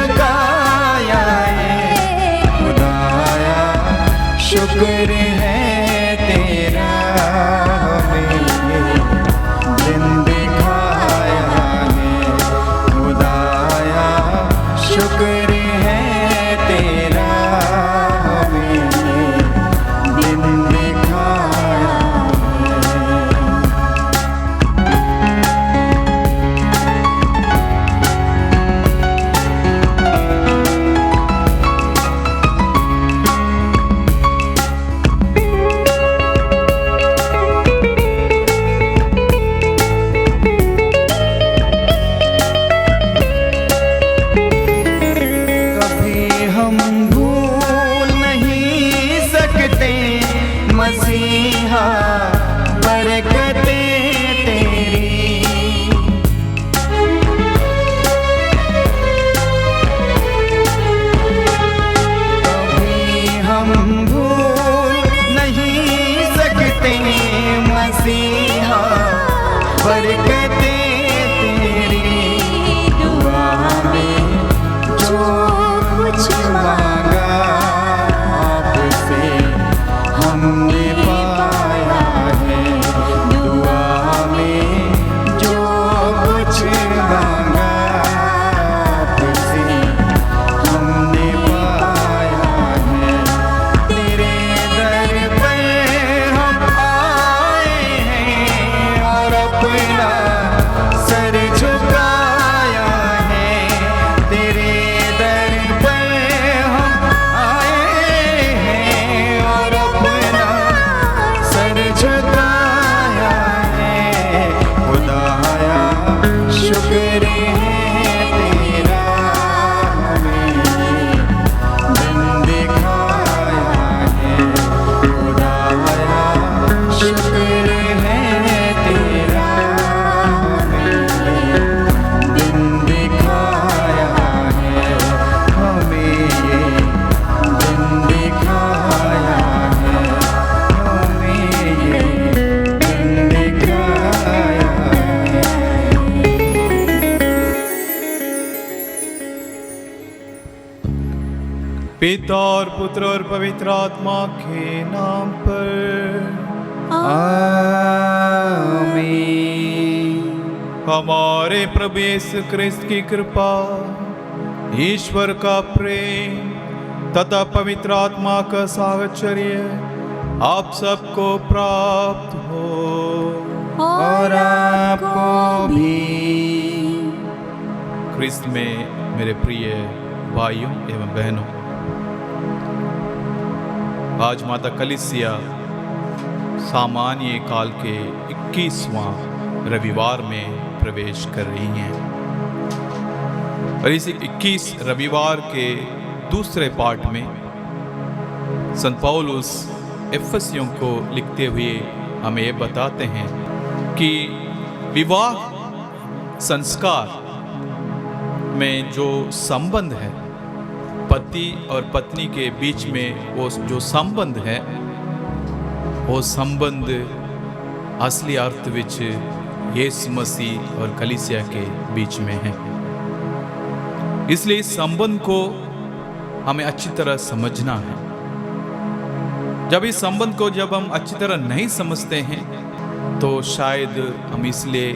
झुकाया है खुदाया, शुक्र है तेरा, हमें दिन दिखाया है खुदाया, शुक्र है तेरा, हमें दिन दिखाया है। हम भूल नहीं सकते मसीहा बरकतें तेरी, कभी हम भूल नहीं सकते मसीहा बरकतें तेरी, दुआ में जो कुछ मांगा आपसे हमने पाया है, दुआ में जो कुछ मांगा आपसे हमने पाया है। तेरे दर पर हम आए हैं और अपना सर झुकाया है, तेरे दर पर हम आए हैं और अपना सर झुकाया है खुदाया, शुक्र है तेरा, हमें दिन दिखाया है खुदाया, शुक्र है तेरा, हमें दिन दिखाया है, हमें दिन दिखाया है, हमें दिन दिखाया है। पिता और पुत्र और पवित्र आत्मा के नाम पर आमीन। हमारे प्रभु यीशु क्रिस्त की कृपा, ईश्वर का प्रेम तथा पवित्र आत्मा का साहचर्य आप सबको प्राप्त हो और आपको भी। क्रिस्त में मेरे प्रिय भाइयों एवं बहनों, आज माता कलीसिया सामान्य काल के 21वां रविवार में प्रवेश कर रही हैं और इस 21 रविवार के दूसरे पार्ट में संत पौलुस एफेसियों को लिखते हुए हमें ये बताते हैं कि विवाह संस्कार में जो संबंध है, पति और पत्नी के बीच में वो जो संबंध है, वो संबंध असली अर्थ विच यीशु मसीह और कलीसिया के बीच में है। इसलिए इस संबंध को हमें अच्छी तरह समझना है। जब इस संबंध को हम अच्छी तरह नहीं समझते हैं तो शायद हम इसलिए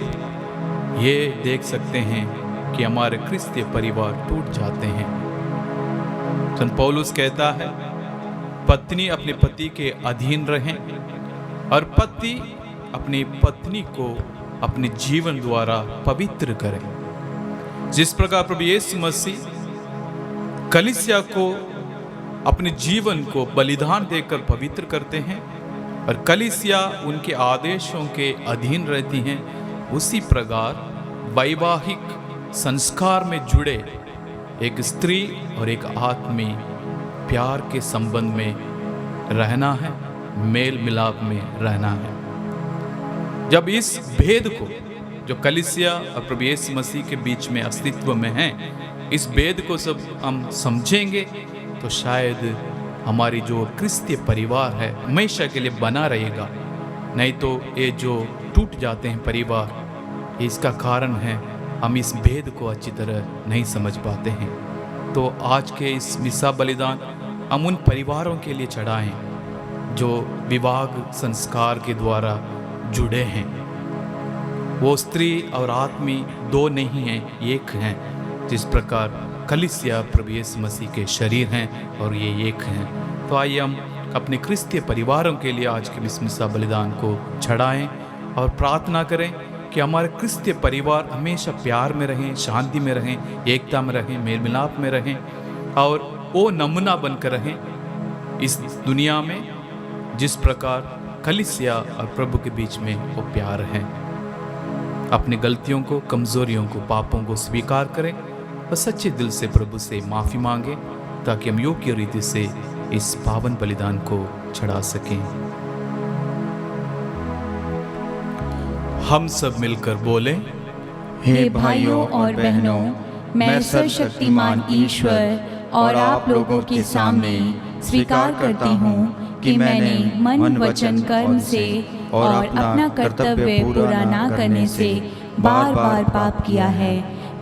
ये देख सकते हैं कि हमारे क्रिस्तीय परिवार टूट जाते हैं। संत पौलुस कहता है, पत्नी अपने पति के अधीन रहें और पति अपनी पत्नी को अपने जीवन द्वारा पवित्र करें। जिस प्रकार प्रभु यीशु मसीह कलीसिया को अपने जीवन को बलिदान देकर पवित्र करते हैं और कलीसिया उनके आदेशों के अधीन रहती हैं, उसी प्रकार वैवाहिक संस्कार में जुड़े एक स्त्री और एक आदमी प्यार के संबंध में रहना है, मेल मिलाप में रहना है। जब इस भेद को जो कलीसिया और प्रभु यीशु मसीह के बीच में अस्तित्व में है, इस भेद को सब हम समझेंगे तो शायद हमारी जो क्रिस्तीय परिवार है हमेशा के लिए बना रहेगा। नहीं तो ये जो टूट जाते हैं परिवार, इसका कारण है हम इस भेद को अच्छी तरह नहीं समझ पाते हैं। तो आज के इस मिसा बलिदान हम उन परिवारों के लिए चढ़ाएं जो विवाह संस्कार के द्वारा जुड़े हैं। वो स्त्री और आदमी दो नहीं हैं, एक हैं। जिस प्रकार कलीसिया प्रभु यीशु मसीह के शरीर हैं और ये एक हैं। तो आइए हम अपने क्रिस्तीय परिवारों के लिए आज के इस मिसा बलिदान को चढ़ाएं और प्रार्थना करें कि हमारे क्रिस्तीय परिवार हमेशा प्यार में रहें, शांति में रहें, एकता में रहें, मेल मिलाप में रहें और वो नमूना बनकर रहें इस दुनिया में जिस प्रकार कलीसिया और प्रभु के बीच में वो प्यार है। अपनी गलतियों को, कमजोरियों को, पापों को स्वीकार करें और सच्चे दिल से प्रभु से माफ़ी मांगें ताकि हम योग्य रीति से इस पावन बलिदान को चढ़ा सकें। हम सब मिलकर बोले, हे भाइयों और बहनों, मैं सर्वशक्तिमान ईश्वर और आप लोगों के सामने स्वीकार करती हूँ कि मैंने मन, वचन, कर्म से और अपना कर्तव्य पूरा ना करने से बार बार पाप किया है।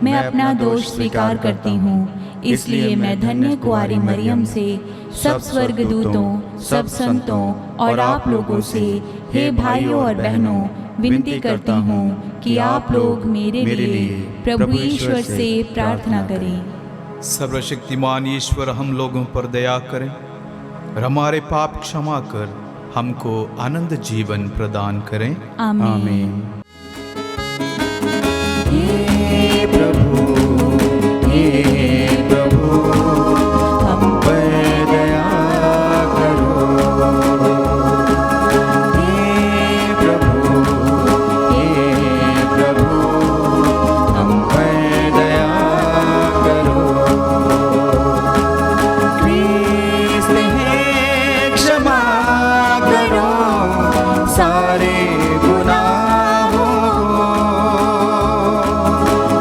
मैं अपना दोष स्वीकार करती हूँ। इसलिए मैं धन्य कुंवारी मरियम से, सब स्वर्गदूतों, सब संतों और आप लोगों से, हे भाइयों और बहनों, विनती करती हूँ कि आप लोग मेरे लिए प्रभु ईश्वर से प्रार्थना करें। सर्वशक्तिमान ईश्वर हम लोगों पर दया करें और हमारे पाप क्षमा कर हमको आनंद जीवन प्रदान करें। आमीन। हे प्रभु, हे प्रभु, हम पर दया करो। हे प्रभु, हम पर दया करो। क्रिस्त है, क्षमा करो सारे गुनाहों को।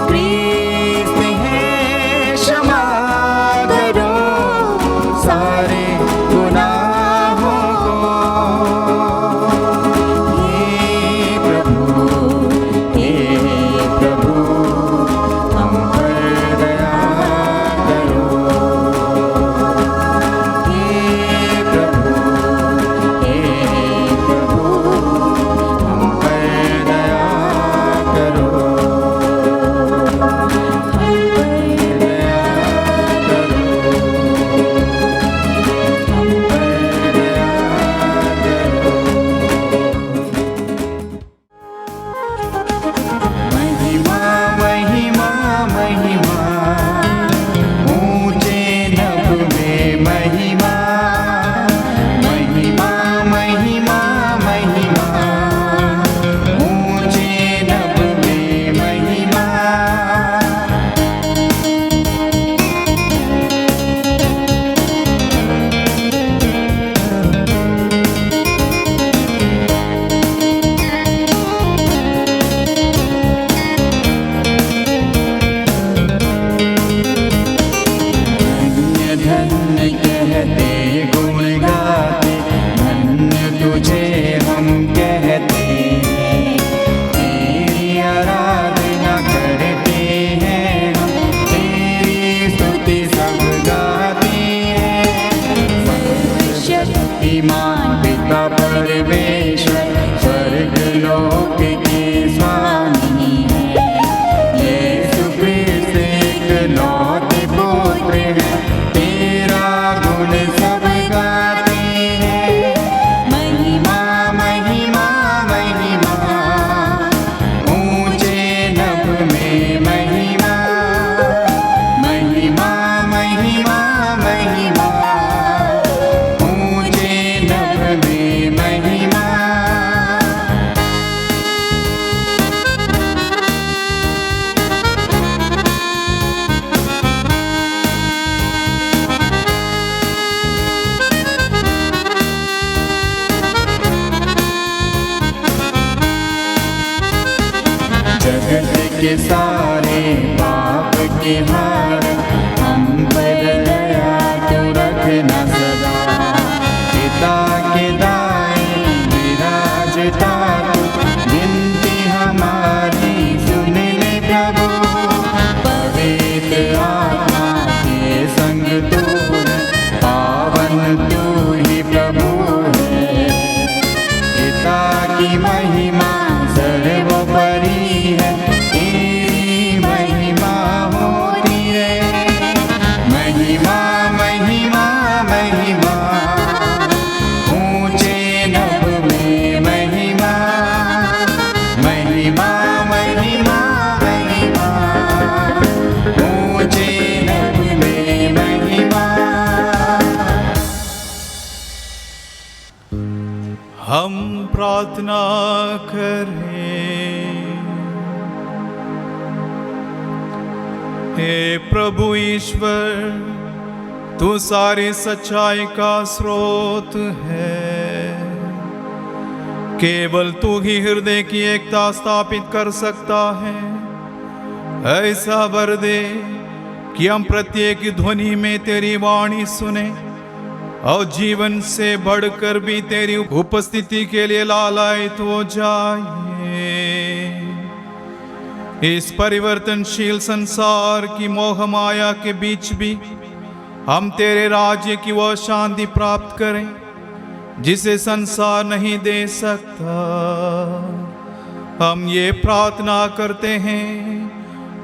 क्रिस्त है, क्षमा करो सारे गुनाहों को। हे प्रभु, हम पर दया करो। हे प्रभु, हम पर दया करो। हम पर दया करो। हम पर दया करो। महिमा, महिमा, महिमा, ऊंचे नभ में महिमा। महिमा, महिमा, महिमा, ऊंचे नभ में महिमा। धन्य धन्य कहते, गुण गाते, धन्य तुझे हम कहते। तेरी आराधना करते हैं हम, तेरी स्तुति सब गाते हैं। सर्वशक्तिमान पिता परमेश्वर, स्वर्ग लोक के स्वामी है। यीशु क्रिस्त इकलौते पुत्र है, तेरा गुण सब गाते हैं। महिमा, महिमा, महिमा, ऊंचे नभ में महिमा। महिमा, महिमा, महिमा, ऊंचे नभ में महिमा। जगत के सारे पाप के हार, हम पर दया तो रखना सदा। पिता के दाएं विराजता तू, विनती हमारी सुन ले प्रभु। पवित्र आत्मा के प्रार्थना करें। हे प्रभु ईश्वर, तू सारी सच्चाई का स्रोत है। केवल तू ही हृदय की एकता स्थापित कर सकता है। ऐसा वर दे कि हम प्रत्येक ध्वनि में तेरी वाणी सुने और जीवन से बढ़कर भी तेरी उपस्थिति के लिए लालायित हो जाए। इस परिवर्तनशील संसार की मोह माया के बीच भी हम तेरे राज्य की वह शांति प्राप्त करें जिसे संसार नहीं दे सकता। हम ये प्रार्थना करते हैं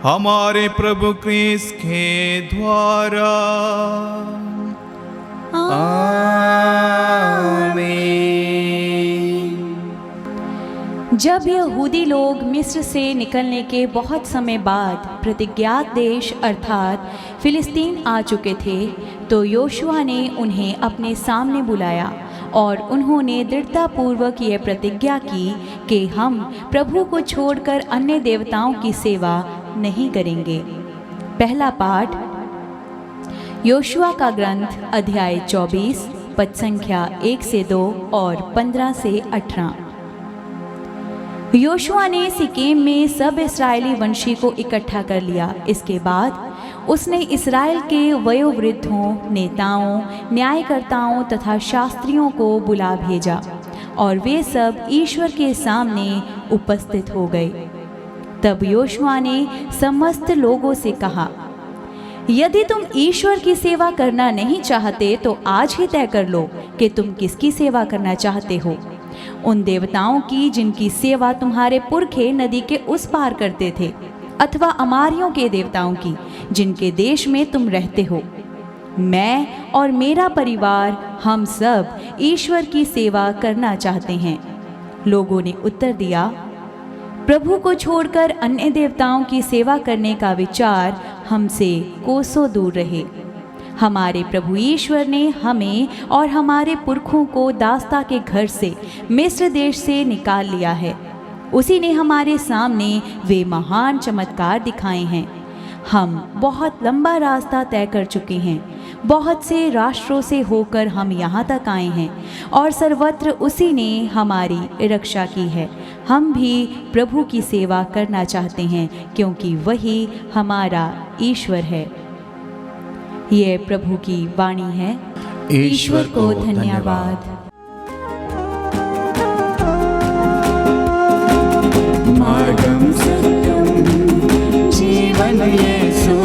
हमारे प्रभु क्रिस्त के द्वारा। आमीन। जब यहूदी लोग मिस्र से निकलने के बहुत समय बाद प्रतिज्ञात देश अर्थात फिलिस्तीन आ चुके थे, तो योशुआ ने उन्हें अपने सामने बुलाया और उन्होंने दृढ़तापूर्वक यह प्रतिज्ञा की कि हम प्रभु को छोड़कर अन्य देवताओं की सेवा नहीं करेंगे। पहला पाठ योशुआ का ग्रंथ अध्याय 24 पद संख्या 1 से 2 और 15 से 18। योशुआ ने सिकेम में सब इस्राएली वंशी को इकट्ठा कर लिया। इसके बाद उसने इस्राएल के वयोवृद्धों, नेताओं, न्यायकर्ताओं तथा शास्त्रियों को बुला भेजा और वे सब ईश्वर के सामने उपस्थित हो गए। तब योशुआ ने समस्त लोगों से कहा, यदि तुम ईश्वर की सेवा करना नहीं चाहते तो आज ही तय कर लो कि तुम किसकी सेवा करना चाहते हो। उन देवताओं की जिनकी सेवा तुम्हारे पुरखे नदी के उस पार करते थे, अथवा अमारियों के देवताओं की जिनके देश में तुम रहते हो। मैं और मेरा परिवार हम सब ईश्वर की सेवा करना चाहते हैं। लोगों ने उत्तर दिया, प्रभु को छोड़कर अन्य देवताओं की सेवा करने का विचार हमसे कोसों दूर रहे। हमारे प्रभु ईश्वर ने हमें और हमारे पुरखों को दास्ता के घर से मिस्र देश से निकाल लिया है। उसी ने हमारे सामने वे महान चमत्कार दिखाए हैं। हम बहुत लंबा रास्ता तय कर चुके हैं। बहुत से राष्ट्रों से होकर हम यहाँ तक आए हैं और सर्वत्र उसी ने हमारी रक्षा की है। हम भी प्रभु की सेवा करना चाहते हैं क्योंकि वही हमारा ईश्वर है। ये प्रभु की वाणी है। ईश्वर को धन्यवाद। मार्गम सत्यम जीवन येसु,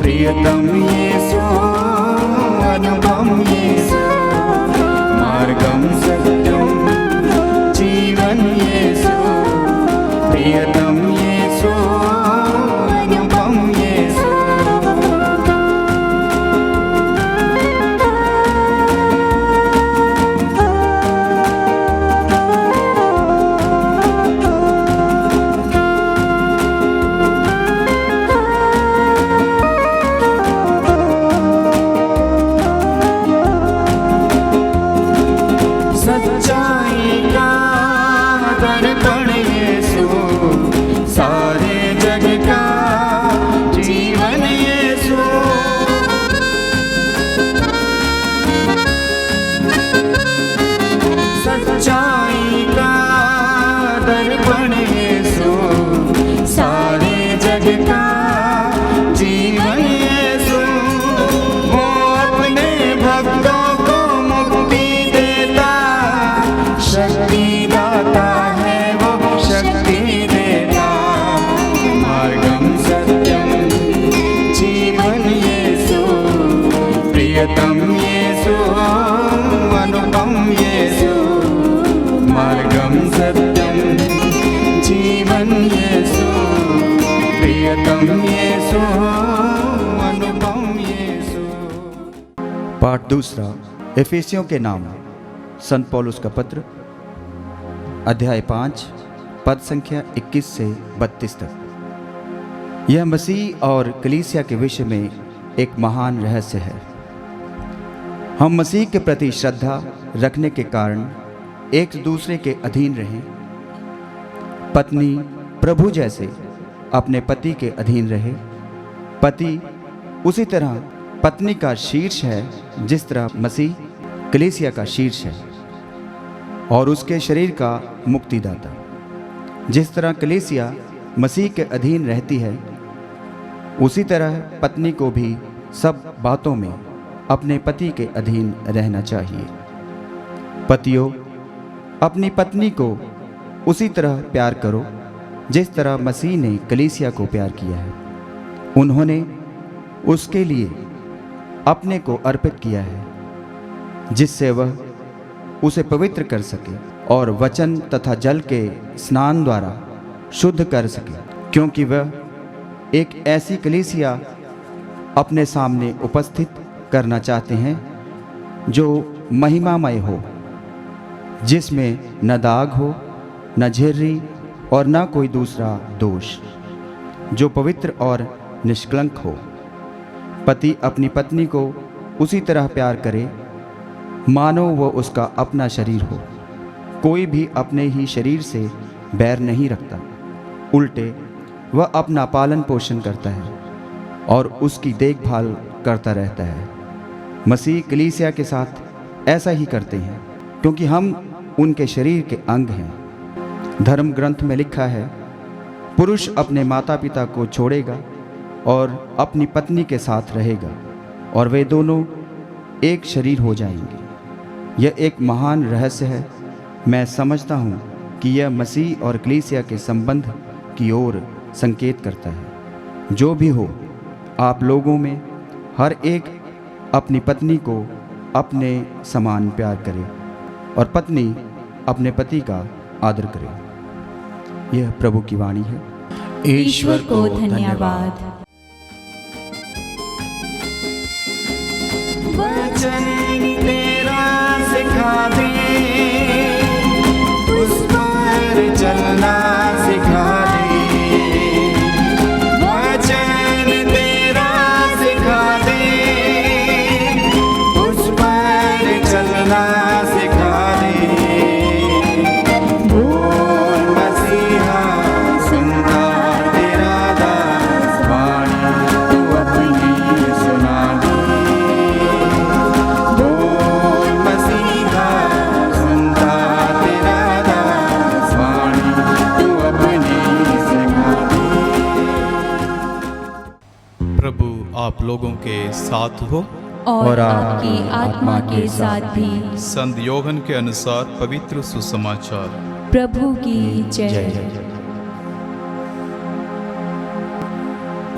प्रियतम येसु, अनुपम येसु। मार्गम सत्यम जीवन येसु, प्रियतम येसु, अनुपम येसु। पाठ दूसरा, एफेसियों के नाम, संत पौलुस का पत्र, अध्याय 5 पद संख्या 21 से 32 तक। यह मसीह और कलीसिया के विषय में एक महान रहस्य है। हम मसीह के प्रति श्रद्धा रखने के कारण एक दूसरे के अधीन रहें। पत्नी प्रभु जैसे अपने पति के अधीन रहे। पति उसी तरह पत्नी का शीर्ष है जिस तरह मसीह कलीसिया का शीर्ष है और उसके शरीर का मुक्तिदाता। जिस तरह कलीसिया मसीह के अधीन रहती है, उसी तरह पत्नी को भी सब बातों में अपने पति के अधीन रहना चाहिए। पतियों, अपनी पत्नी को उसी तरह प्यार करो जिस तरह मसीह ने कलीसिया को प्यार किया है। उन्होंने उसके लिए अपने को अर्पित किया है, जिससे वह उसे पवित्र कर सके और वचन तथा जल के स्नान द्वारा शुद्ध कर सके, क्योंकि वह एक ऐसी कलीसिया अपने सामने उपस्थित करना चाहते हैं जो महिमामय हो, जिसमें न दाग हो, न झिर्री और न कोई दूसरा दोष, जो पवित्र और निष्कलंक हो। पति अपनी पत्नी को उसी तरह प्यार करे मानो वो उसका अपना शरीर हो। कोई भी अपने ही शरीर से बैर नहीं रखता, उल्टे वह अपना पालन पोषण करता है और उसकी देखभाल करता रहता है। मसीह कलीसिया के साथ ऐसा ही करते हैं, क्योंकि हम उनके शरीर के अंग हैं। धर्म ग्रंथ में लिखा है, पुरुष अपने माता पिता को छोड़ेगा और अपनी पत्नी के साथ रहेगा और वे दोनों एक शरीर हो जाएंगे। यह एक महान रहस्य है। मैं समझता हूँ कि यह मसीह और कलीसिया के संबंध की ओर संकेत करता है। जो भी हो, आप लोगों में हर एक अपनी पत्नी को अपने समान प्यार करे और पत्नी अपने पति का आदर करे। यह प्रभु की वाणी है। ईश्वर को धन्यवाद। वचन तेरा सिखा दे, उस पर चलना सिखा दे। वचन तेरा सिखा दे, उस पर चलना सिखा दे। बोल मसीहा, सुनता तेरा दास, वाणी तू अपनी सुना दे। बोल मसीहा, सुनता तेरा दास, वाणी तू अपनी सिखा दे। प्रभु आप लोगों के साथ हो। और आपकी आत्मा के साथ भी। संत योहन के अनुसार पवित्र सुसमाचार। प्रभु की जय।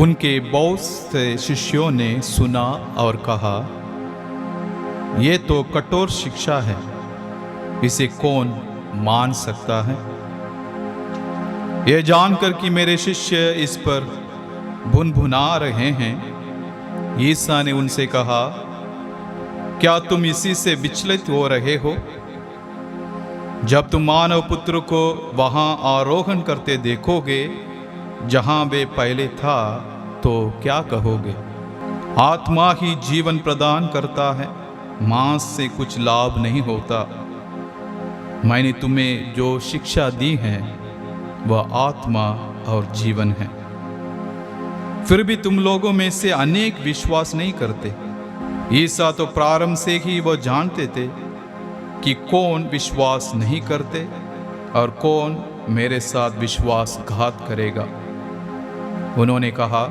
उनके बहुत से शिष्यों ने सुना और कहा, ये तो कठोर शिक्षा है, इसे कौन मान सकता है? यह जानकर कि मेरे शिष्य इस पर भुनभुना रहे हैं, ईसा ने उनसे कहा, क्या तुम इसी से विचलित हो रहे हो? जब तुम मानव पुत्र को वहां आरोहण करते देखोगे जहां वे पहले था, तो क्या कहोगे? आत्मा ही जीवन प्रदान करता है, मांस से कुछ लाभ नहीं होता। मैंने तुम्हें जो शिक्षा दी है वह आत्मा और जीवन है। फिर भी तुम लोगों में से अनेक विश्वास नहीं करते। ईसा तो प्रारंभ से ही वह जानते थे कि कौन विश्वास नहीं करते और कौन मेरे साथ विश्वासघात करेगा। उन्होंने कहा,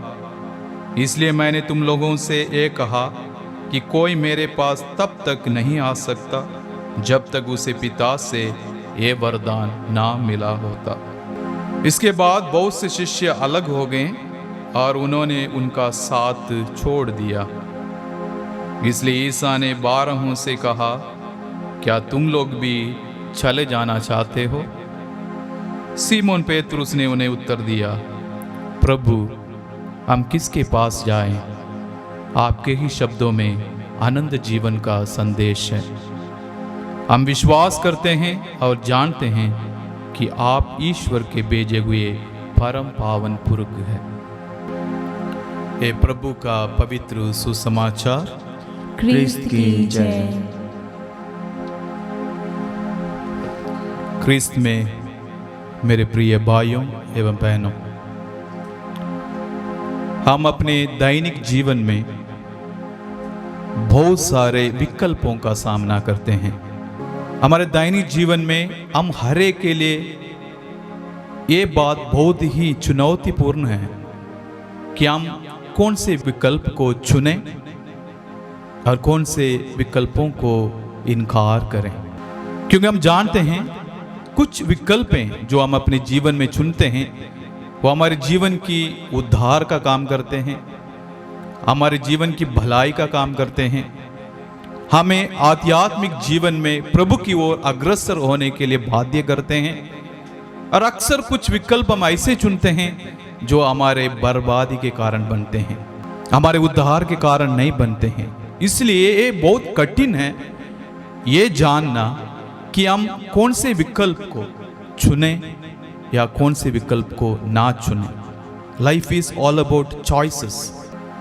इसलिए मैंने तुम लोगों से ये कहा कि कोई मेरे पास तब तक नहीं आ सकता जब तक उसे पिता से ये वरदान ना मिला होता। इसके बाद बहुत से शिष्य अलग हो गए और उन्होंने उनका साथ छोड़ दिया। इसलिए ईसा ने 12 से कहा, क्या तुम लोग भी चले जाना चाहते हो? सीमोन पेतरुस ने उन्हें उत्तर दिया, प्रभु, हम किसके पास जाएं? आपके ही शब्दों में आनंद जीवन का संदेश है। हम विश्वास करते हैं और जानते हैं कि आप ईश्वर के भेजे हुए परम पावन पुरुष हैं। हे प्रभु का पवित्र सुसमाचार। क्रिस्त की जय। ख्रिस्त में मेरे प्रिय भाइयों एवं बहनों, हम अपने दैनिक जीवन में बहुत सारे विकल्पों का सामना करते हैं। हमारे दैनिक जीवन में हम हर एक के लिए ये बात बहुत ही चुनौतीपूर्ण है कि हम कौन से विकल्प को चुनें और कौन से विकल्पों को इनकार करें, क्योंकि हम जानते हैं कुछ विकल्पें जो हम अपने जीवन में चुनते हैं वो हमारे जीवन की उद्धार का काम करते हैं, हमारे जीवन की भलाई का काम करते हैं, हमें आध्यात्मिक जीवन में प्रभु की ओर अग्रसर होने के लिए बाध्य करते हैं। और अक्सर कुछ विकल्प हम ऐसे चुनते हैं जो हमारे बर्बादी के कारण बनते हैं, हमारे उद्धार के कारण नहीं बनते हैं। इसलिए ये बहुत कठिन है ये जानना कि हम कौन से विकल्प को चुनें या कौन से विकल्प को ना चुनें। Life is all about choices,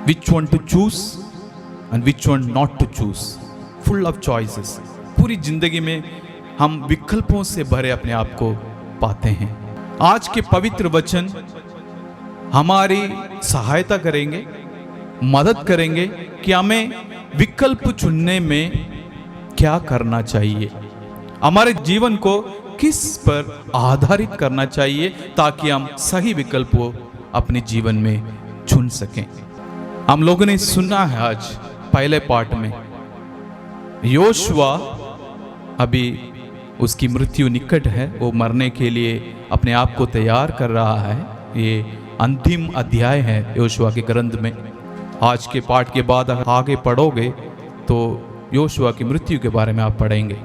which one to choose and which one not to choose, full of choices. पूरी जिंदगी में हम विकल्पों से भरे अपने आप को पाते हैं। आज के पवित्र वचन हमारी सहायता करेंगे, मदद करेंगे कि हमें विकल्प चुनने में क्या करना चाहिए, हमारे जीवन को किस पर आधारित करना चाहिए ताकि हम सही विकल्प को अपने जीवन में चुन सकें। हम लोगों ने सुना है आज पहले पार्ट में योशुआ अभी उसकी मृत्यु निकट है, वो मरने के लिए अपने आप को तैयार कर रहा है। ये अंतिम अध्याय है योशुआ के ग्रंथ में। आज के पाठ के बाद आगे पढ़ोगे तो योशुआ की मृत्यु के बारे में आप पढ़ेंगे।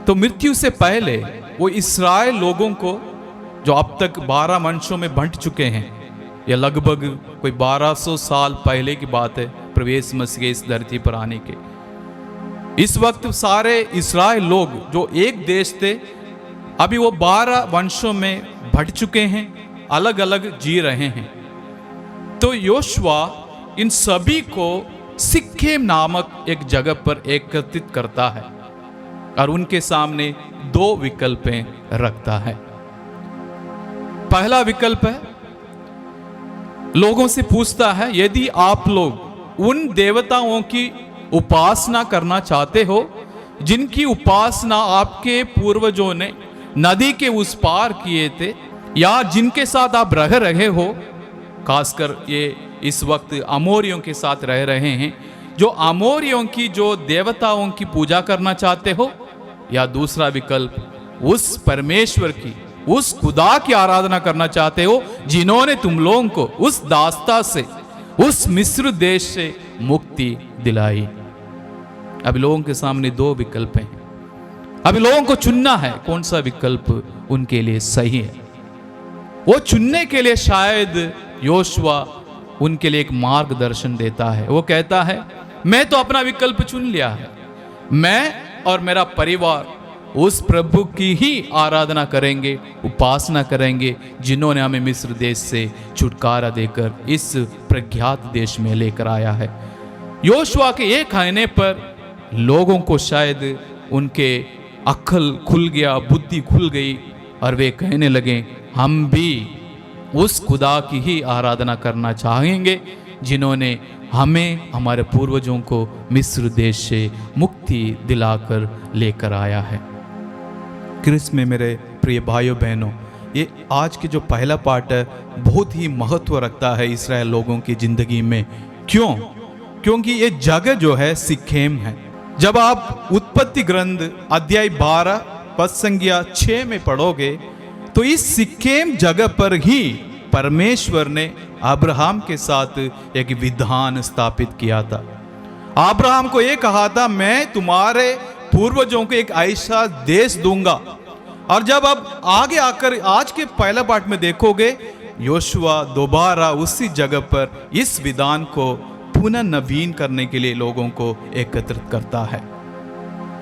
तो मृत्यु से पहले वो इस्राएल लोगों को जो अब तक 12 वंशों में बंट चुके हैं, या लगभग कोई 1200 साल पहले की बात है प्रवेश मसीह के इस धरती पर आने के। इस वक्त सारे इस्राएल लोग जो एक देश थे, अभी वो 12 वंशों में बंट चुके हैं, अलग अलग जी रहे हैं। तो योशुआ इन सभी को सिक्केम नामक एक जगह पर एकत्रित करता है और उनके सामने 2 विकल्पें रखता है। पहला विकल्प है, लोगों से पूछता है यदि आप लोग उन देवताओं की उपासना करना चाहते हो जिनकी उपासना आपके पूर्वजों ने नदी के उस पार किए थे, या जिनके साथ आप रह रहे हो, खासकर ये इस वक्त अमोरियों के साथ रह रहे हैं, जो अमोरियों की जो देवताओं की पूजा करना चाहते हो, या दूसरा विकल्प उस परमेश्वर की, उस खुदा की आराधना करना चाहते हो जिन्होंने तुम लोगों को उस दास्ता से, उस मिस्र देश से मुक्ति दिलाई। अब लोगों के सामने 2 विकल्प हैं। अब लोगों को चुनना है कौन सा विकल्प उनके लिए सही है। वो चुनने के लिए शायद योशुआ उनके लिए एक मार्गदर्शन देता है। वो कहता है मैं तो अपना विकल्प चुन लिया है, मैं और मेरा परिवार उस प्रभु की ही आराधना करेंगे, उपासना करेंगे जिन्होंने हमें मिस्र देश से छुटकारा देकर इस प्रज्ञात देश में लेकर आया है। योशुआ के ये कहने पर लोगों को शायद उनके अक्ल खुल गया, बुद्धि खुल गई और वे कहने लगे हम भी उस खुदा की ही आराधना करना चाहेंगे जिन्होंने हमें, हमारे पूर्वजों को मिस्र देश से मुक्ति दिलाकर लेकर आया है। क्रिस्त में मेरे प्रिय भाइयों बहनों, ये आज के जो पहला पार्ट है बहुत ही महत्व रखता है इस्राएल लोगों की जिंदगी में। क्यों? क्योंकि ये जगह जो है सिक्केम है। जब आप उत्पत्ति ग्रंथ अध्याय 12 पद संख्या 6 में पढ़ोगे तो इस सिक्केम जगह पर ही परमेश्वर ने अब्राहम के साथ एक विधान स्थापित किया था। अब्राहम को यह कहा था मैं तुम्हारे पूर्वजों को एक ऐसा देश दूंगा। और जब अब आगे आकर आज के पहला पाठ में देखोगे, योशुआ दोबारा उसी जगह पर इस विधान को पुनः नवीन करने के लिए लोगों को एकत्रित करता है।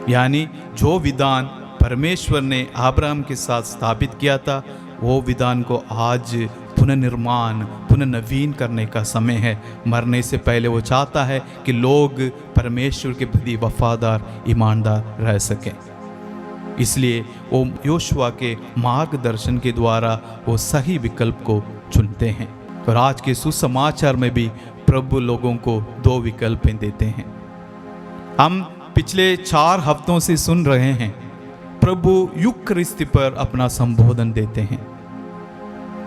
यानी जो विधान परमेश्वर ने अब्राहम के साथ स्थापित किया था, वो विधान को आज पुनर्निर्माण, पुनर्नवीन करने का समय है। मरने से पहले वो चाहता है कि लोग परमेश्वर के प्रति वफादार, ईमानदार रह सकें। इसलिए वो योशुआ के मार्गदर्शन के द्वारा वो सही विकल्प को चुनते हैं। और आज के सुसमाचार में भी प्रभु लोगों को 2 विकल्प देते हैं। हम पिछले 4 हफ्तों से सुन रहे हैं, प्रभु यूकरिस्ती पर अपना संबोधन देते हैं।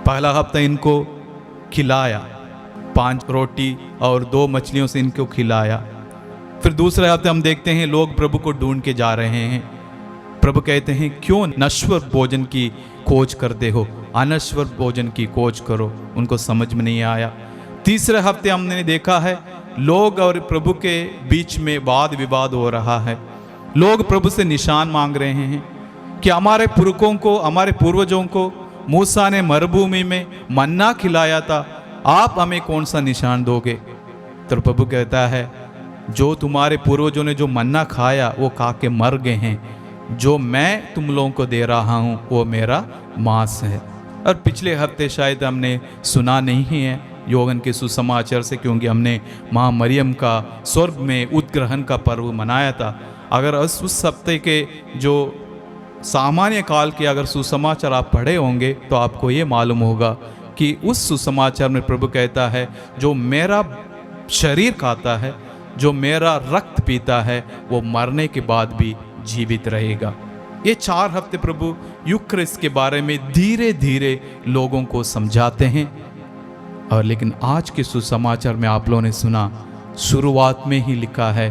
पहला हफ्ता इनको खिलाया, 5 रोटी और 2 मछलियों से इनको खिलाया। फिर दूसरे हफ्ते हम देखते हैं लोग प्रभु को ढूंढ के जा रहे हैं। प्रभु कहते हैं क्यों नश्वर भोजन की खोज करते हो, अनश्वर भोजन की खोज करो। उनको समझ में नहीं आया। तीसरे हफ्ते हमने देखा है लोग और प्रभु के बीच में वाद विवाद हो रहा है। लोग प्रभु से निशान मांग रहे हैं कि हमारे पुरखों को, हमारे पूर्वजों को मूसा ने मरुभूमि में मन्ना खिलाया था, आप हमें कौन सा निशान दोगे? तो प्रभु कहता है जो तुम्हारे पूर्वजों ने जो मन्ना खाया वो खा के मर गए हैं, जो मैं तुम लोगों को दे रहा हूँ वो मेरा मांस है। और पिछले हफ्ते शायद हमने सुना नहीं है योहन के सुसमाचार से, क्योंकि हमने माँ मरियम का स्वर्ग में उत्ग्रहण का पर्व मनाया था। अगर उस हफ्ते के जो सामान्य काल के अगर सुसमाचार आप पढ़े होंगे तो आपको ये मालूम होगा कि उस सुसमाचार में प्रभु कहता है जो मेरा शरीर खाता है, जो मेरा रक्त पीता है, वो मरने के बाद भी जीवित रहेगा। ये 4 हफ्ते प्रभु यूक्रिस्ट के बारे में धीरे धीरे लोगों को समझाते हैं। और लेकिन आज के सुसमाचार में आप लोगों ने सुना, शुरुआत में ही लिखा है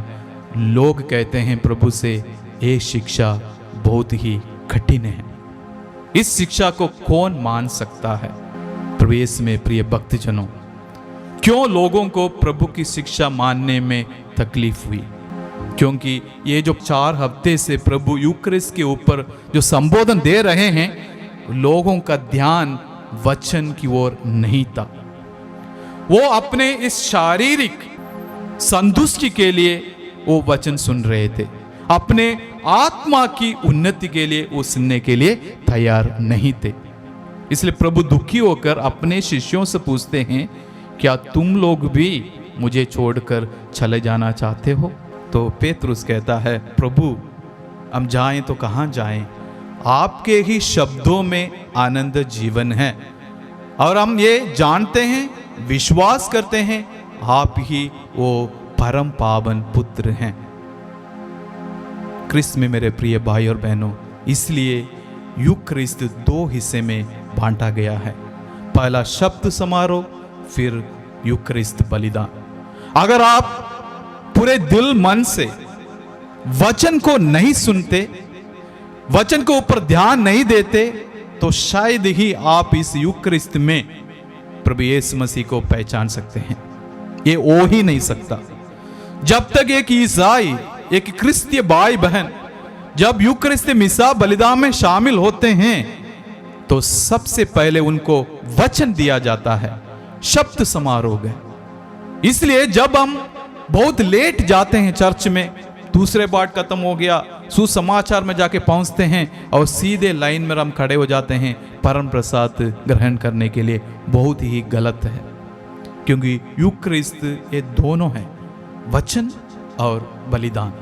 लोग कहते हैं प्रभु से ये शिक्षा बहुत ही कठिन है, इस शिक्षा को कौन मान सकता है? प्रवेश में प्रिय भक्तजनों, क्यों लोगों को प्रभु की शिक्षा मानने में तकलीफ हुई? क्योंकि ये जो 4 हफ्ते से प्रभु यूक्रिस्ट के ऊपर जो संबोधन दे रहे हैं, लोगों का ध्यान वचन की ओर नहीं था। वो अपने इस शारीरिक संतुष्टि के लिए वो वचन सुन रहे थे, अपने आत्मा की उन्नति के लिए वो सुनने के लिए तैयार नहीं थे। इसलिए प्रभु दुखी होकर अपने शिष्यों से पूछते हैं, क्या तुम लोग भी मुझे छोड़कर चले जाना चाहते हो? तो पेतरुस कहता है, प्रभु हम जाएं तो कहाँ जाएं? आपके ही शब्दों में आनंद जीवन है, और हम ये जानते हैं, विश्वास करते हैं, आप ही वो परम पावन पुत्र हैं। क्रिस्त में मेरे प्रिय भाई और बहनों, इसलिए यूक्रिस्ट 2 हिस्से में बांटा गया है। पहला शब्द समारोह, फिर यूक्रिस्ट बलिदान। अगर आप पूरे दिल मन से वचन को नहीं सुनते, वचन के ऊपर ध्यान नहीं देते, तो शायद ही आप इस यूक्रिस्ट में प्रभु यीशु मसीह को पहचान सकते हैं। ये हो ही नहीं सकता जब तक एक ईसाई, एक क्रिस्तीय भाई बहन जब यूक्रिस्ती मिसा बलिदान में शामिल होते हैं तो सबसे पहले उनको वचन दिया जाता है, शब्द समारोह है। इसलिए जब हम बहुत लेट जाते हैं चर्च में, दूसरे पाठ खत्म हो गया, सुसमाचार में जाके पहुंचते हैं और सीधे लाइन में हम खड़े हो जाते हैं परम प्रसाद ग्रहण करने के लिए, बहुत ही गलत है। क्योंकि यूक्रिस्त ये दोनों हैं, वचन और बलिदान।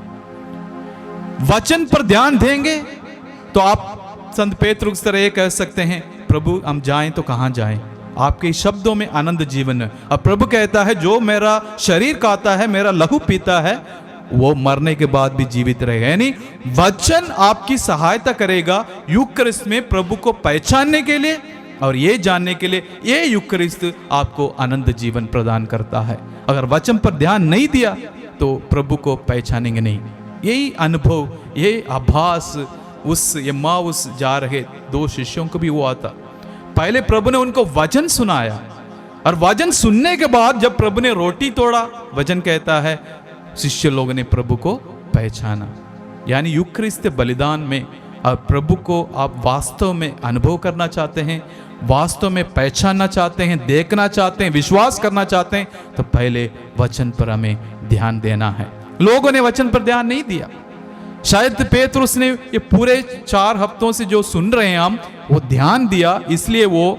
वचन पर ध्यान देंगे तो आप संत पेतरुस तरह ये कह सकते हैं, प्रभु हम जाएं तो कहाँ जाएं? आपके शब्दों में आनंद जीवन है। अब प्रभु कहता है जो मेरा शरीर खाता है, मेरा लहू पीता है, वो मरने के बाद भी जीवित रहेगा। यानी वचन आपकी सहायता करेगा यूक्रिस्त में प्रभु को पहचानने के लिए, और ये जानने के लिए ये यूक्रिस्त आपको आनंद जीवन प्रदान करता है। अगर वचन पर ध्यान नहीं दिया तो प्रभु को पहचानेंगे नहीं। यही अनुभव, ये आभास उस एम्माउस जा रहे 2 शिष्यों को भी हुआ था। पहले प्रभु ने उनको वचन सुनाया, और वचन सुनने के बाद जब प्रभु ने रोटी तोड़ा, वचन कहता है शिष्य लोगों ने प्रभु को पहचाना। यानी यूक्रिस्त बलिदान में और प्रभु को आप वास्तव में अनुभव करना चाहते हैं, वास्तव में पहचानना चाहते हैं, देखना चाहते हैं, विश्वास करना चाहते हैं, तो पहले वचन पर हमें ध्यान देना है। लोगों ने वचन पर ध्यान नहीं दिया। शायद पेतरुस ने ये पूरे 4 हफ्तों से जो सुन रहे हैं हम, वो ध्यान दिया, इसलिए वो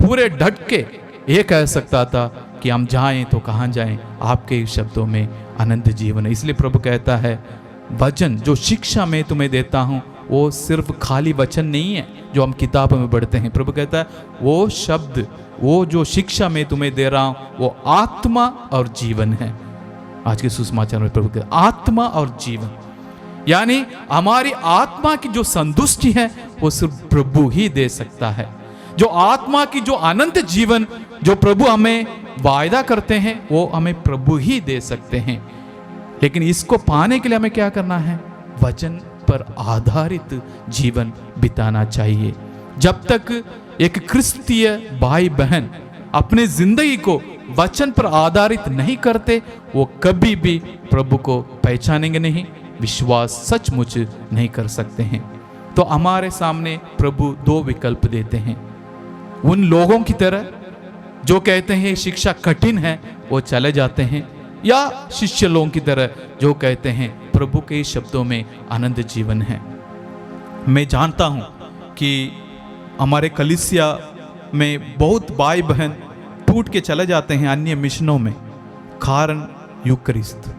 पूरे डट के ये कह सकता था कि हम जाएं तो कहाँ जाएं? आपके शब्दों में आनंद जीवन है। इसलिए प्रभु कहता है वचन जो शिक्षा मैं तुम्हें देता हूँ वो सिर्फ खाली वचन नहीं है जो हम किताबों में पढ़ते हैं। प्रभु कहता है वो शब्द, वो जो शिक्षा मैं तुम्हें दे रहा हूँ वो आत्मा और जीवन है। आज के सुसमाचार में प्रभु कहता है आत्मा और जीवन, यानी हमारी आत्मा की जो संतुष्टि है वो सिर्फ प्रभु ही दे सकता है। जो आत्मा की जो अनंत जीवन जो प्रभु हमें वायदा करते हैं वो हमें प्रभु ही दे सकते हैं। लेकिन इसको पाने के लिए हमें क्या करना है? वचन पर आधारित जीवन बिताना चाहिए। जब तक एक क्रिस्तीय भाई बहन अपने जिंदगी को वचन पर आधारित नहीं करते, वो कभी भी प्रभु को पहचानेंगे नहीं, विश्वास सचमुच नहीं कर सकते हैं। तो हमारे सामने प्रभु दो विकल्प देते हैं। उन लोगों की तरह जो कहते हैं शिक्षा कठिन है वो चले जाते हैं, या शिष्य लोगों की तरह जो कहते हैं प्रभु के शब्दों में आनंद जीवन है। मैं जानता हूं कि हमारे कलीसिया में बहुत भाई बहन टूट के चले जाते हैं अन्य मिशनों में। कारण यूकरिस्त,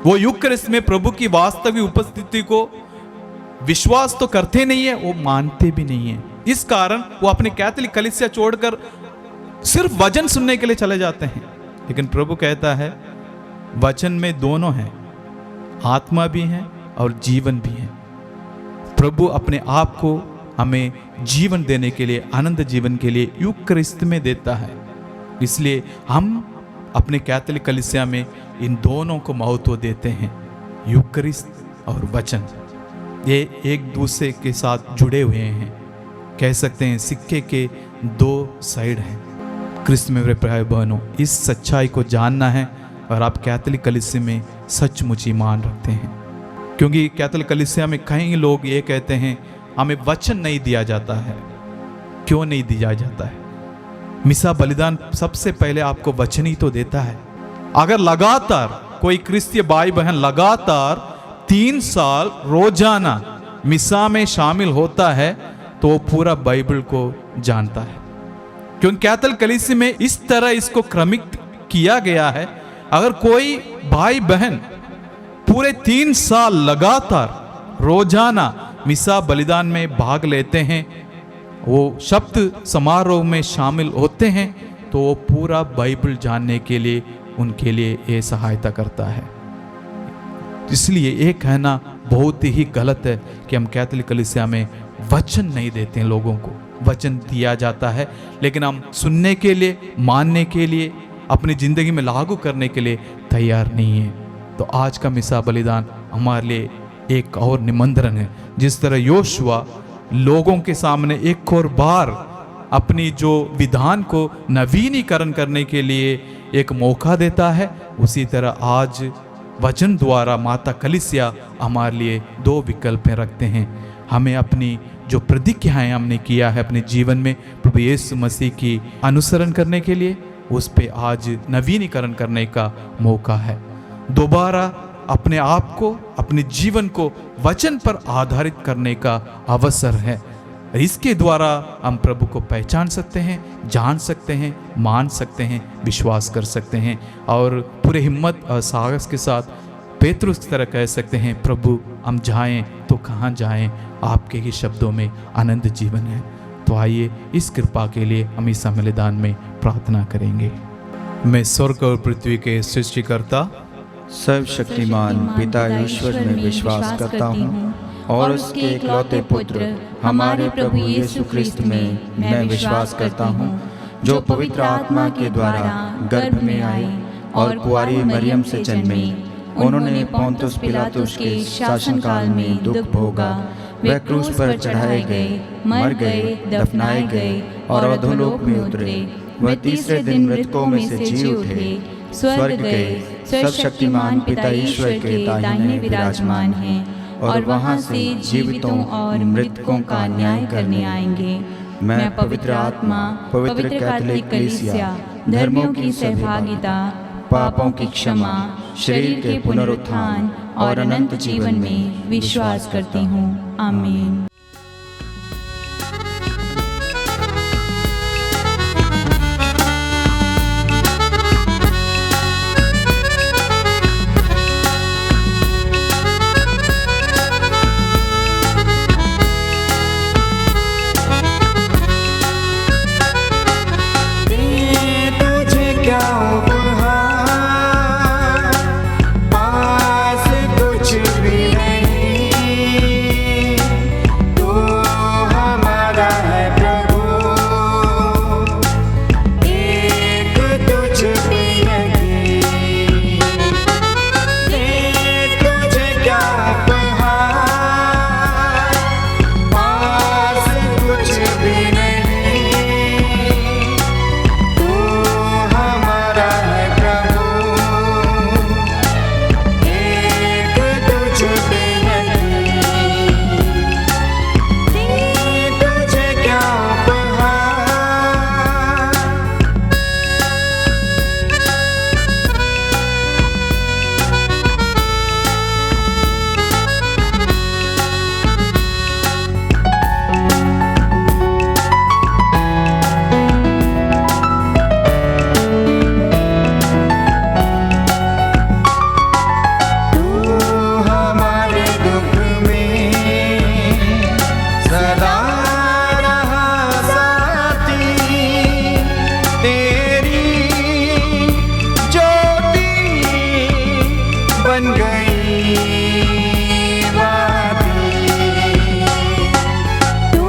वो यूकरिस्त में प्रभु की वास्तविक उपस्थिति को विश्वास तो करते नहीं है, वो मानते भी नहीं है। इस कारण वो अपने कैथोलिक कलीसिया छोड़कर सिर्फ वचन सुनने के लिए चले जाते हैं। लेकिन प्रभु कहता है वचन में दोनों हैं, आत्मा भी है और जीवन भी है। प्रभु अपने आप को हमें जीवन देने के लिए, आनंद जीवन के लिए यूकरिस्त में देता है। इसलिए हम अपने कैथोलिक कलीसिया में इन दोनों को महत्व देते हैं, यूकरिस्त और वचन। ये एक दूसरे के साथ जुड़े हुए हैं, कह सकते हैं सिक्के के दो साइड हैं। क्रिस्त में मेरे भाई बहनों, इस सच्चाई को जानना है और आप कैथोलिक कलीसिया में सचमुच ईमान रखते हैं। क्योंकि कैथोलिक कलीसिया में कई लोग ये कहते हैं हमें वचन नहीं दिया जाता है। क्यों नहीं दिया जाता है? मिसा बलिदान सबसे पहले आपको वचन ही तो देता है। अगर लगातार कोई क्रिस्तीय भाई बहन लगातार 3 साल रोजाना मिसा में शामिल होता है तो वो पूरा बाइबल को जानता है। क्योंकि कैथोलिक कलीसिया में इस तरह इसको क्रमिक किया गया है। अगर कोई भाई बहन पूरे 3 साल लगातार रोजाना मिसा बलिदान में भाग लेते हैं, वो शब्द समारोह में शामिल होते हैं, तो वो पूरा बाइबल जानने के लिए उनके लिए ये सहायता करता है। इसलिए ये कहना बहुत ही गलत है कि हम कैथोलिक कलीसिया में वचन नहीं देते हैं लोगों को। वचन दिया जाता है, लेकिन हम सुनने के लिए, मानने के लिए, अपनी जिंदगी में लागू करने के लिए तैयार नहीं है। तो आज का मिसा बलिदान हमारे लिए एक और निमंत्रण है। जिस तरह योशुआ लोगों के सामने एक और बार अपनी जो विधान को नवीनीकरण करने के लिए एक मौका देता है, उसी तरह आज वचन द्वारा माता कलीसिया हमारे लिए 2 विकल्प रखते हैं। हमें अपनी जो प्रतिज्ञाएं हमने किया है अपने जीवन में प्रभु यीशु मसीह की अनुसरण करने के लिए, उस पे आज नवीनीकरण करने का मौका है। दोबारा अपने आप को, अपने जीवन को वचन पर आधारित करने का अवसर है। इसके द्वारा हम प्रभु को पहचान सकते हैं, जान सकते हैं, मान सकते हैं, विश्वास कर सकते हैं और पूरे हिम्मत और साहस के साथ पेतरुस की तरह कह सकते हैं, प्रभु हम जाएं तो कहाँ जाएं, आपके ही शब्दों में आनंद जीवन है। तो आइए इस कृपा के लिए हम इस बलिदान में प्रार्थना करेंगे। मैं स्वर्ग और पृथ्वी के सृष्टिकर्ता सर्वशक्तिमान पिता ईश्वर में विश्वास करता हूँ और उसके इकलौते पुत्र हमारे प्रभु यीशु ख्रिस्त में मैं विश्वास करता हूँ, जो पवित्र आत्मा के द्वारा गर्भ में आई और कुंवारी मरियम से जन्मी। उन्होंने पोंतुस पिलातुस के शासनकाल में दुख भोगा, वह क्रूस पर चढ़ाए गए, मर गए, दफनाए गए और अधोलोक में उतरे। वह तीसरे दिन मृतकों में से जी उठे, स्वर्ग गए, सर्वशक्तिमान पिता ईश्वर के दाहिने विराजमान हैं और वहाँ से जीवितों और मृतकों का न्याय करने आएंगे। मैं पवित्र आत्मा, पवित्र कैथोलिक कलीसिया, धर्मों की सहभागिता, पापों की क्षमा, शरीर के पुनरुत्थान और अनंत जीवन में विश्वास करती हूँ। आमीन। बन गई बातें। तू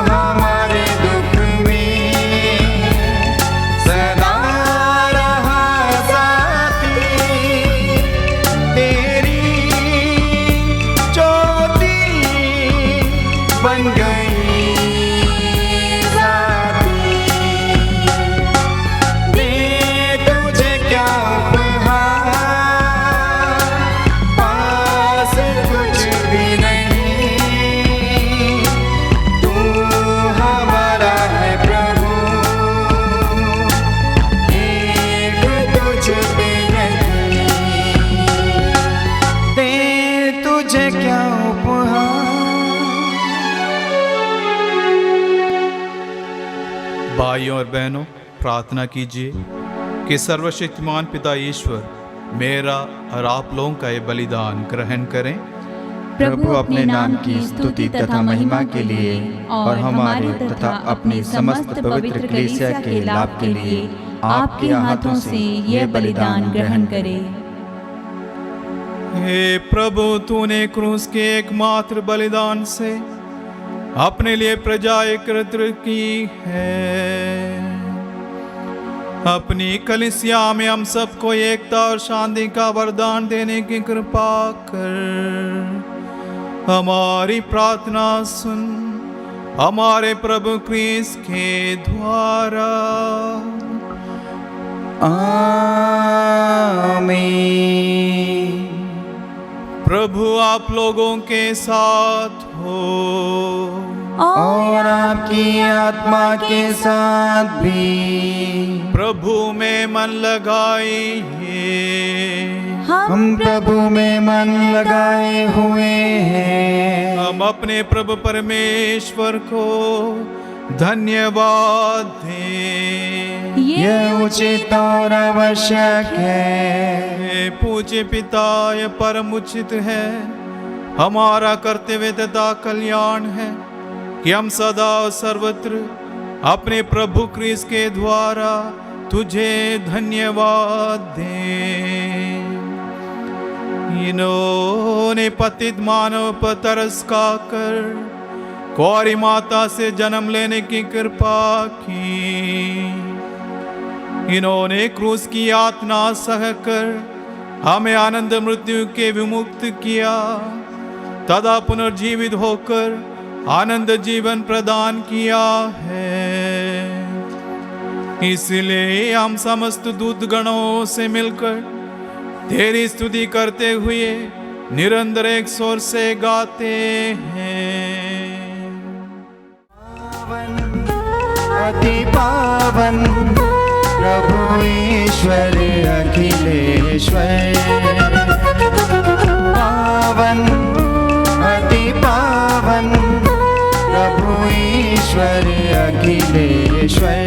हमारे दुख में सदा रहा साथी, तेरी ज्योति बन गई साथी। दे तुझे क्या उपहार, पास कुछ भी नहीं, तू हमारा है प्रभु, एक तुझ पे नहीं। दे तुझे क्या उपहार। भाइयों और बहनों, प्रार्थना कीजिए कि सर्वशक्तिमान पिता ईश्वर मेरा और आप लोगों का ये बलिदान ग्रहण करें। प्रभु अपने नाम की स्तुति तथा महिमा के लिए और हमारे तथा अपने समस्त पवित्र कलीसिया के लाभ के लिए आपके हाथों से यह बलिदान ग्रहण करे। हे प्रभु, तूने क्रूस के एकमात्र बलिदान से अपने लिए प्रजा एकत्र की है। अपनी कलीसिया में हम सबको एकता और शांति का वरदान देने की कृपा कर हमारी प्रार्थना सुन, हमारे प्रभु क्रिस्त के द्वारा। आमीन। प्रभु आप लोगों के साथ हो। और आपकी आत्मा के साथ भी। प्रभु में मन लगाइए। हम प्रभु में मन लगाए हुए हैं। हम अपने प्रभु परमेश्वर को धन्यवाद दें। यह उचित और आवश्यक है। हे पूज्य पिता, यह परम उचित है, हमारा कर्तव्य तथा कल्याण है कि हम सदा और सर्वत्र अपने प्रभु क्रिस्त के द्वारा तुझे धन्यवाद दें। इन्होंने पतित मानव पर तरस खाकर कुंवारी माता से जन्म लेने की कृपा की। इन्होंने क्रूस की यातना सहकर हमें आनंद मृत्यु के विमुक्त किया, तथा पुनर्जीवित होकर आनंद जीवन प्रदान किया है। इसलिए हम समस्त दूतगणों से मिलकर तेरी स्तुति करते हुए निरंतर एक स्वर से गाते हैं। पावन, अति पावन प्रभु ईश्वर अखिलेश्वर। पावन, अति पावन प्रभु ईश्वर अखिलेश्वर।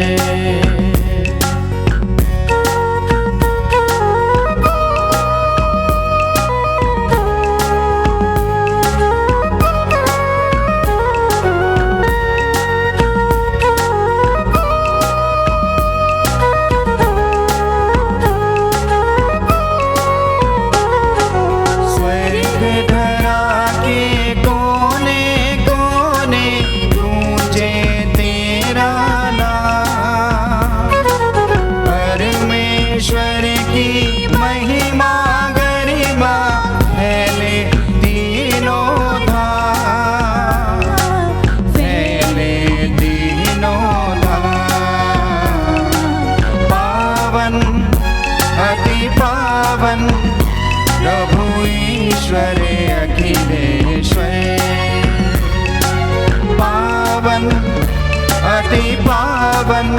अति पावन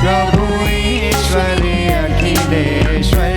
प्रभु ईश्वर अखिलेश्वर।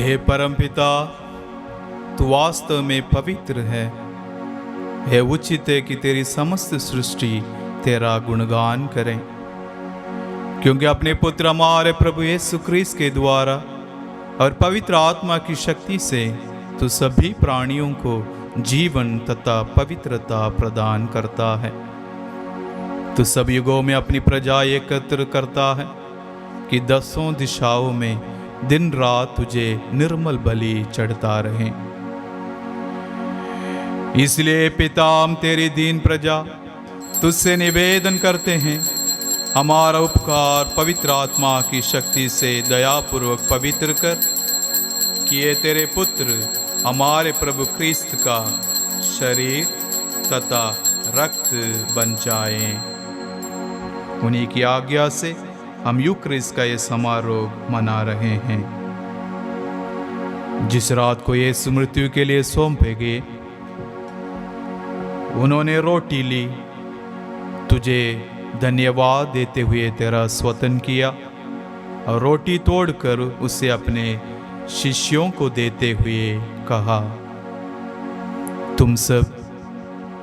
हे परमपिता, तू वास्तव में पवित्र है। यह उचित है कि तेरी समस्त सृष्टि तेरा गुणगान करें, क्योंकि अपने पुत्र हमारे प्रभु यीशु क्रिस्त के द्वारा और पवित्र आत्मा की शक्ति से तू सभी प्राणियों को जीवन तथा पवित्रता प्रदान करता है। तू सब युगों में अपनी प्रजा एकत्र करता है कि दसों दिशाओं में दिन रात तुझे निर्मल बलि चढ़ता रहे। इसलिए पिता, हम तेरी दीन प्रजा तुझसे निवेदन करते हैं, हमारा उपकार पवित्र आत्मा की शक्ति से दयापूर्वक पवित्र कर, कि ये तेरे पुत्र हमारे प्रभु क्रिस्त का शरीर तथा रक्त बन जाए। उन्हीं की आज्ञा से हम यूक्रिस्ट का ये समारोह मना रहे हैं। जिस रात को यीशु मृत्यु के लिए सौंपे गए, उन्होंने रोटी ली, तुझे धन्यवाद देते हुए तेरा स्तुति किया और रोटी तोड़कर उसे अपने शिष्यों को देते हुए कहा, तुम सब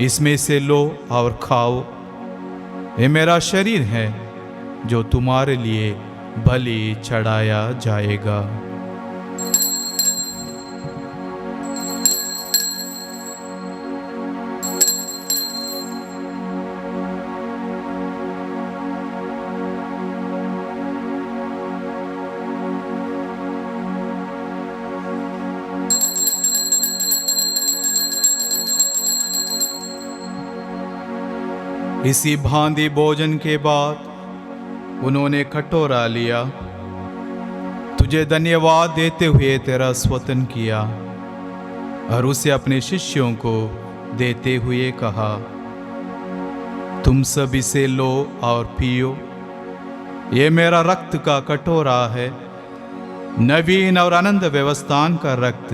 इसमें से लो और खाओ, ये मेरा शरीर है जो तुम्हारे लिए बलि चढ़ाया जाएगा। इसी भांति भोजन के बाद उन्होंने कटोरा लिया, तुझे धन्यवाद देते हुए तेरा स्तुति किया और उसे अपने शिष्यों को देते हुए कहा, तुम सब इसे लो और पियो, ये मेरा रक्त का कटोरा है, नवीन और अनंत व्यवस्थान का रक्त,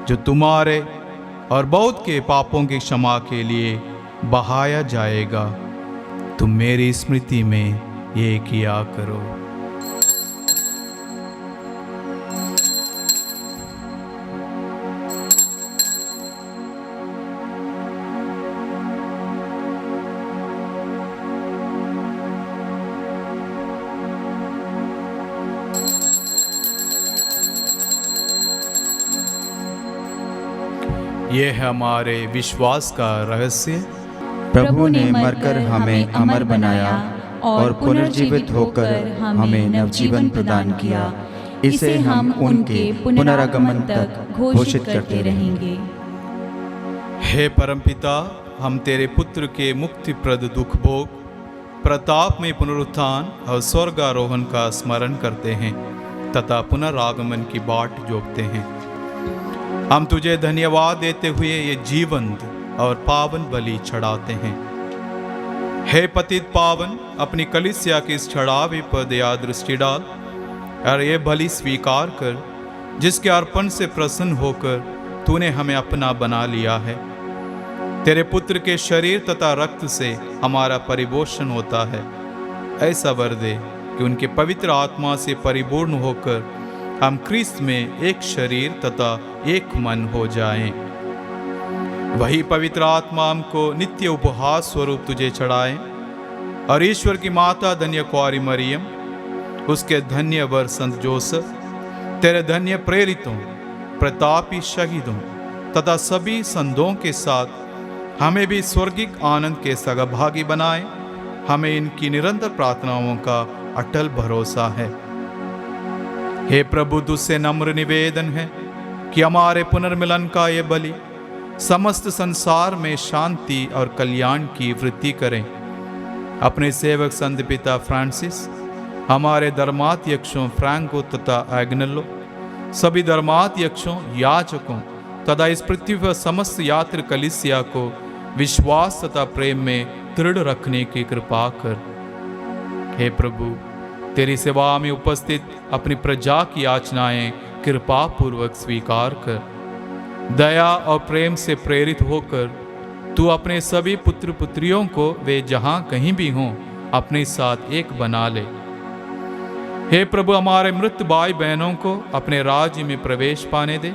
जो तुम्हारे और बहुत के पापों की क्षमा के लिए बहाया जाएगा। तुम मेरी स्मृति में ये किया करो। ये है हमारे विश्वास का रहस्य। प्रभु ने मरकर हमें अमर बनाया और पुनर्जीवित होकर हमें नवजीवन प्रदान किया। इसे हम उनके पुनरागमन तक घोषित करते रहेंगे। हे परमपिता, हम तेरे पुत्र के मुक्तिप्रद दुख भोग, प्रताप में पुनरुत्थान और स्वर्गारोहण का स्मरण करते हैं तथा पुनरागमन की बाट जोहते हैं। हम तुझे धन्यवाद देते हुए ये जीवंत और पावन बलि चढ़ाते हैं। हे पतित पावन, अपनी कलीसिया की इस चढ़ावे पर दया दृष्टि डाल और ये बलि स्वीकार कर, जिसके अर्पण से प्रसन्न होकर तूने हमें अपना बना लिया है। तेरे पुत्र के शरीर तथा रक्त से हमारा परिपोषण होता है। ऐसा वर दे कि उनके पवित्र आत्मा से परिपूर्ण होकर हम क्रिस्त में एक शरीर तथा एक मन हो जाएं। वही पवित्र आत्मा हमको नित्य उपहार स्वरूप तुझे चढ़ाए और ईश्वर की माता धन्य कुआरी मरियम, उसके धन्य वर संत जोसेफ, तेरे धन्य प्रेरितों, प्रतापी शहीदों तथा सभी संतों के साथ हमें भी स्वर्गिक आनंद के सहभागी बनाए। हमें इनकी निरंतर प्रार्थनाओं का अटल भरोसा है। हे प्रभु, तुझसे नम्र निवेदन है कि हमारे पुनर्मिलन का ये बलि समस्त संसार में शांति और कल्याण की वृद्धि करें। अपने सेवक संत पिता फ्रांसिस, हमारे धर्माध्यक्षों फ्रैंको तथा एग्नेलो, सभी धर्माध्यक्षों, याजकों तथा इस पृथ्वी पर समस्त यात्री कलीसिया को विश्वास तथा प्रेम में दृढ़ रखने की कृपा कर। हे प्रभु, तेरी सेवा में उपस्थित अपनी प्रजा की याचनाएं कृपा पूर्वक स्वीकार कर। दया और प्रेम से प्रेरित होकर तू अपने सभी पुत्र पुत्रियों को वे जहां कहीं भी हों अपने साथ एक बना ले। हे प्रभु, हमारे मृत भाई बहनों को अपने राज्य में प्रवेश पाने दे,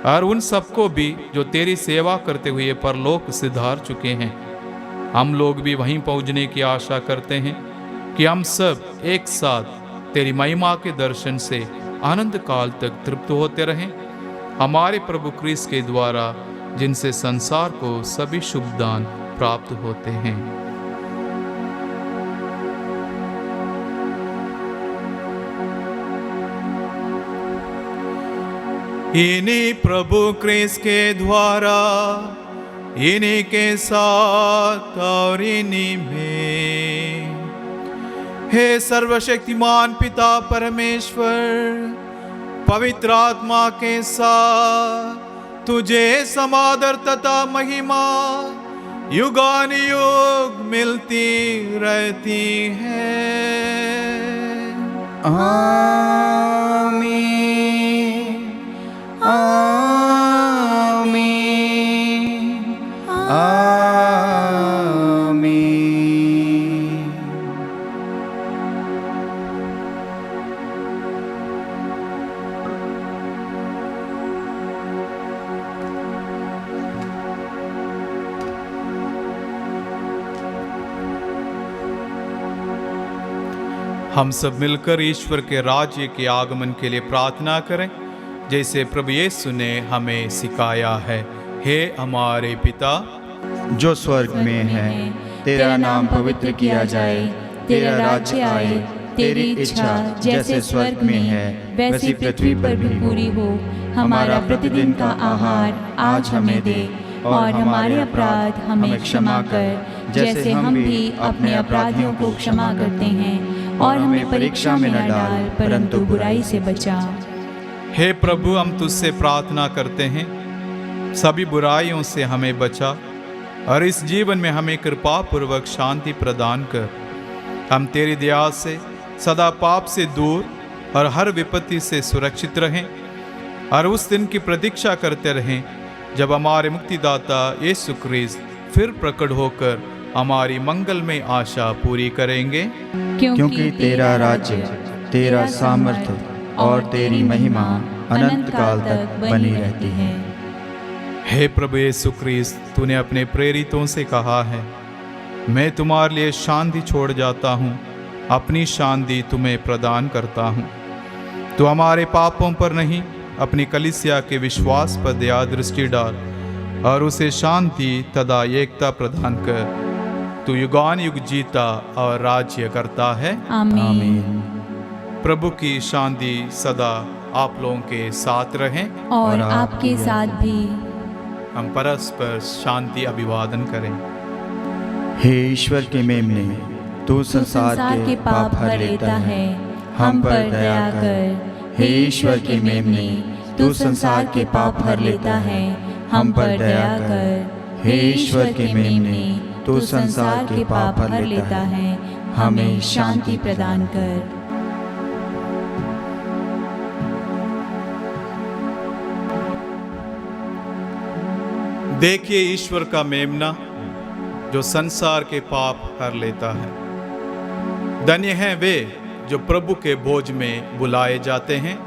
और उन सबको भी जो तेरी सेवा करते हुए परलोक सिधार चुके हैं। हम लोग भी वहीं पहुंचने की आशा करते हैं कि हम सब एक साथ तेरी महिमा के दर्शन से आनंद काल तक तृप्त होते रहें, हमारे प्रभु क्रिस्त के द्वारा, जिनसे संसार को सभी शुभ दान प्राप्त होते हैं। इन्हीं प्रभु क्रिस्त के द्वारा, इन्हीं के साथ और इन्हीं में, हे सर्वशक्तिमान पिता परमेश्वर, पवित्र आत्मा के साथ तुझे समादर तथा महिमा युगानुयुग मिलती रहती है। आमीन आमीन आमीन। हम सब मिलकर ईश्वर के राज्य के आगमन के लिए प्रार्थना करें, जैसे प्रभु यीशु ने हमें सिखाया है। हे हमारे पिता जो स्वर्ग में है, तेरा नाम पवित्र किया जाए, तेरा राज्य आए, तेरी इच्छा जैसे स्वर्ग में है वैसी पृथ्वी पर भी पूरी हो। हमारा प्रतिदिन का आहार आज हमें दे, और हमारे अपराध हमें क्षमा कर, जैसे हम भी अपने अपराधियों को क्षमा करते हैं, और हमें परीक्षा में न डाल, परंतु बुराई से बचा। हे प्रभु, हम तुझसे प्रार्थना करते हैं, सभी बुराइयों से हमें बचा, और इस जीवन में हमें कृपा पूर्वक शांति प्रदान कर। हम तेरी दया से सदा पाप से दूर और हर विपत्ति से सुरक्षित रहें, और उस दिन की प्रतीक्षा करते रहें जब हमारे मुक्तिदाता यीशु क्रिस्त फिर प्रकट होकर हमारी मंगलमय आशा पूरी करेंगे। क्योंकि तेरा राज्य, तेरा सामर्थ्य और तेरी महिमा अनंत काल तक बनी रहती है। हे प्रभु यीशु क्रिस्त, तूने अपने प्रेरितों से कहा है, मैं तुम्हारे लिए शांति छोड़ जाता हूँ, अपनी शांति तुम्हें प्रदान करता हूँ। तू हमारे पापों पर नहीं, अपनी कलीसिया के विश्वास पर दया दृष्टि डाल, और उसे शांति तथा एकता प्रदान कर। तू युगान युग जीता और राज्य करता है। आमीन। प्रभु की शांति सदा आप लोगों के साथ रहें, और आपके साथ भी। हम परस्पर शांति अभिवादन करें। हे ईश्वर के मेमने, तू संसार के पाप हर लेता है, हम पर दया कर। हे ईश्वर के मेमने, तू संसार के पाप हर लेता है, हम पर दया कर। हे ईश्वर के मेमने, तू संसार के पाप हर लेता है, हमें शांति प्रदान कर। देखिए ईश्वर का मेमना, जो संसार के पाप हर लेता है। धन्य हैं वे जो प्रभु के भोज में बुलाए जाते हैं।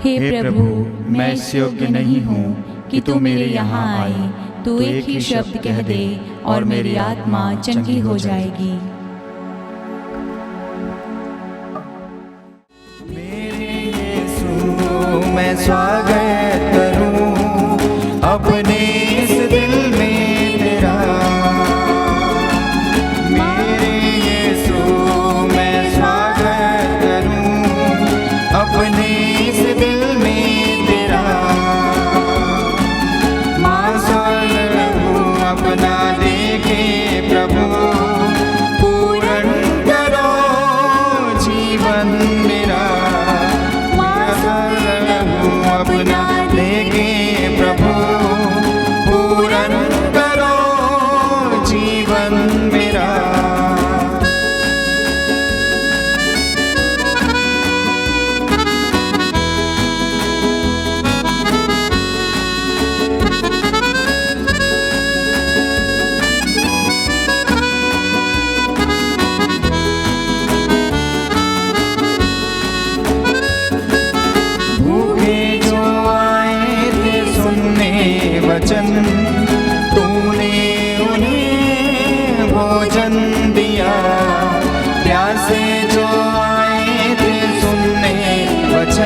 हे प्रभु, मैं इस योग्य नहीं हूँ कि तू मेरे यहाँ आए। तू एक ही शब्द कह दे और मेरी आत्मा चंगी हो जाएगी। मेरे यीशु मैं स्वागत करूं अपने इस दिल में तेरा। मेरे यीशु मैं स्वागत करूं अपने इस दिल में तेरा। माँ स्वर्ग अपना देखे प्रभु,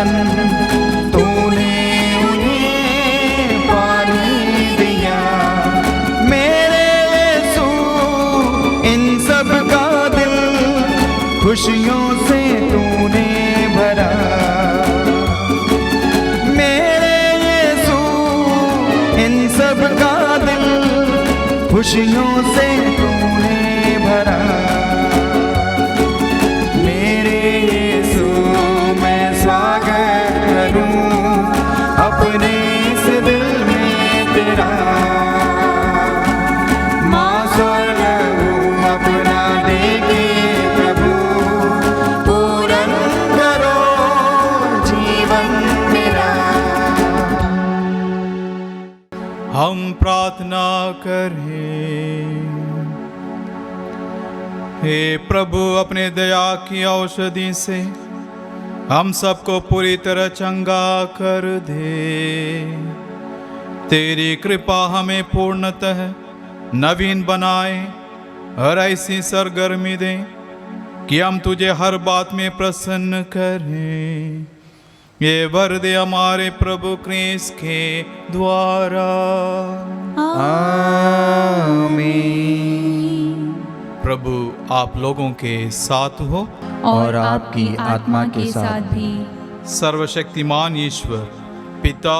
वचन तूने उन्हें पानी दिया। मेरे यीशु इन सब का दिल खुशियों से तूने भरा। मेरे यीशु इन सब का दिल खुशियों से तूने भरा। मेरे यीशु मैं स्वागत करूं अपने इस दिल में तेरा। माँ स्वर्ग अपना देके प्रभु पूरन करो जीवन मेरा। हम प्रार्थना करें। हे प्रभु, अपने दया की औषधि से हम सबको पूरी तरह चंगा कर दे। तेरी कृपा हमें पूर्णतः नवीन बनाए और ऐसी सरगर्मी दे कि हम तुझे हर बात में प्रसन्न करें। ये वर दे हमारे प्रभु क्रिस्त के द्वारा। आमीन। प्रभु आप लोगों के साथ हो और आपकी आत्मा के साथ भी। सर्वशक्तिमान ईश्वर पिता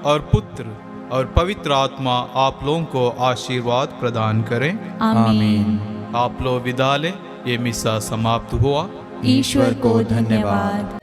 और पुत्र और पवित्र आत्मा आप लोगों को आशीर्वाद प्रदान करें। आमीन। आप लोग विदा लें। ये मिसा समाप्त हुआ। ईश्वर को धन्यवाद।